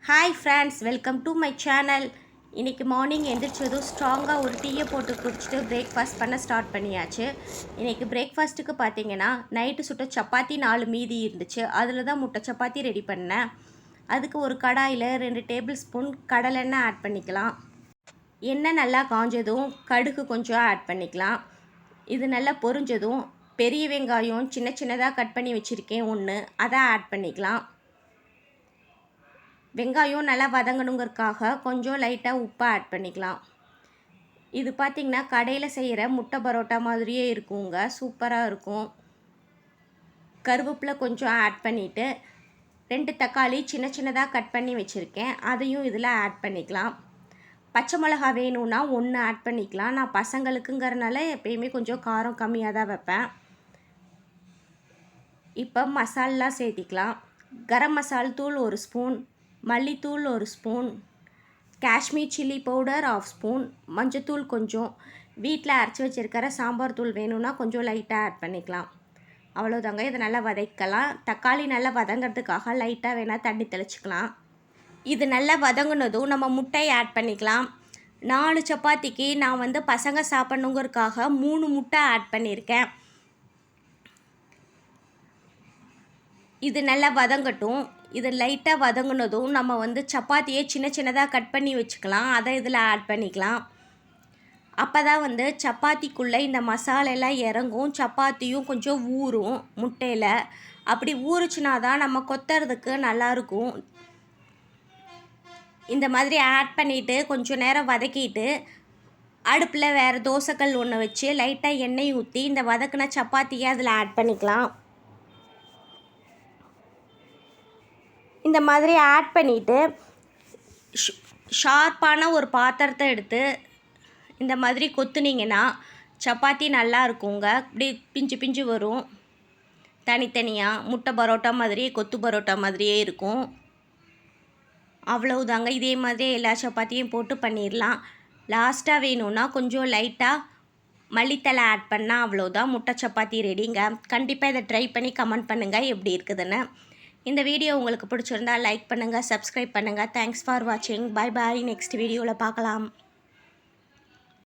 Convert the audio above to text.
Hi friends, welcome to my channel. இன்றைக்கி morning எந்திரிச்சதும் ஸ்ட்ராங்காக ஒரு டீயை போட்டு குடிச்சிட்டு பிரேக்ஃபாஸ்ட் பண்ண ஸ்டார்ட் பண்ணியாச்சு. இன்றைக்கி பிரேக்ஃபாஸ்ட்டுக்கு பார்த்தீங்கன்னா நைட்டு சுட்ட சப்பாத்தி 4 மீதி இருந்துச்சு. அதில் தான் முட்டை சப்பாத்தி ரெடி பண்ணேன். அதுக்கு ஒரு கடாயில் 2 டேபிள் ஸ்பூன் கடலெண்ணெய் ஆட் பண்ணிக்கலாம். எண்ணெய் நல்லா காஞ்சதும் கடுகு கொஞ்சம் ஆட் பண்ணிக்கலாம். இது நல்லா பொரிஞ்சதும் பெரிய வெங்காயம் சின்ன சின்னதாக கட் பண்ணி வச்சுருக்கேன் ஒன்று, அதை ஆட் பண்ணிக்கலாம். வெங்காயம் நல்லா வதங்கணுங்கிறதுக்காக கொஞ்சம் லைட்டாக உப்பை ஆட் பண்ணிக்கலாம். இது பார்த்திங்கன்னா கடையில் செய்கிற முட்டை பரோட்டா மாதிரியே இருக்குங்க, சூப்பராக இருக்கும். கருவேப்பிலை கொஞ்சம் ஆட் பண்ணிவிட்டு 2 தக்காளி சின்ன சின்னதாக கட் பண்ணி வச்சுருக்கேன், அதையும் இதில் ஆட் பண்ணிக்கலாம். பச்சை மிளகா வேணும்னா 1 ஆட் பண்ணிக்கலாம். நான் பசங்களுக்குங்கிறனால எப்பயுமே கொஞ்சம் காரம் கம்மியாக தான் வைப்பேன். இப்போ மசாலெலாம் சேர்த்திக்கலாம். கரம் மசால் தூள் 1 ஸ்பூன், மல்லித்தூள் 1 spoon, Kashmir chilli powder 1/2 spoon, மஞ்சத்தூள் கொஞ்சம், வீட்டில் அரைச்சி வச்சுருக்கிற சாம்பார் தூள் வேணும்னா கொஞ்சம் லைட்டாக ஆட் பண்ணிக்கலாம். அவ்வளோதாங்க. இதை நல்லா வதக்கலாம். தக்காளி நல்லா வதங்கிறதுக்காக லைட்டாக வேணால் தண்ணி தெளிச்சிக்கலாம். இது நல்லா வதங்கினதும் நம்ம முட்டையை ஆட் பண்ணிக்கலாம். 4 சப்பாத்திக்கு நான் பசங்க சாப்பிட்ணுங்கிறதுக்காக 3 முட்டை ஆட் பண்ணியிருக்கேன். இது நல்லா வதங்கட்டும். இது லைட்டாக வதங்கினதும் நம்ம சப்பாத்தியை சின்ன சின்னதாக கட் பண்ணி வச்சுக்கலாம். அதை இதில் ஆட் பண்ணிக்கலாம். அப்போ தான் சப்பாத்திக்குள்ளே இந்த மசாலெல்லாம் இறங்கும், சப்பாத்தியும் கொஞ்சம் ஊறும் முட்டையில். அப்படி ஊறுச்சுனா தான் நம்ம கொத்துறதுக்கு நல்லாயிருக்கும். இந்த மாதிரி ஆட் பண்ணிவிட்டு கொஞ்சம் நேரம் வதக்கிட்டு அடுப்பில் வேறு தோசைக்கல் ஒன்று வச்சு லைட்டாக எண்ணெய் ஊற்றி இந்த வதக்கின சப்பாத்தியை அதில் ஆட் பண்ணிக்கலாம். இந்த மாதிரி ஆட் பண்ணிவிட்டு ஷார்ப்பான ஒரு பாத்திரத்தை எடுத்து இந்த மாதிரி கொத்துனீங்கன்னா சப்பாத்தி நல்லா இருக்குங்க. இப்படி பிஞ்சு பிஞ்சு வரும். தனித்தனியாக முட்டை பரோட்டா மாதிரியே, கொத்து பரோட்டா மாதிரியே இருக்கும். அவ்வளவுதாங்க. இதே மாதிரி எல்லா சப்பாத்தியும் போட்டு பண்ணிடலாம். லாஸ்ட்டாக வேணும்னா கொஞ்சம் லைட்டாக மல்லித்தலை ஆட் பண்ணால் அவ்வளோதான், முட்டை சப்பாத்தி ரெடிங்க. கண்டிப்பாக இதை ட்ரை பண்ணி கமெண்ட் பண்ணுங்கள் எப்படி இருக்குதுன்னு. இந்த வீடியோ உங்களுக்கு பிடிச்சிருந்தா லைக் பண்ணுங்கள், சப்ஸ்கிரைப் பண்ணுங்கள். தேங்க்ஸ் ஃபார் வாட்சிங். Bye bye. நெக்ஸ்ட் வீடியோவில் பார்க்கலாம்.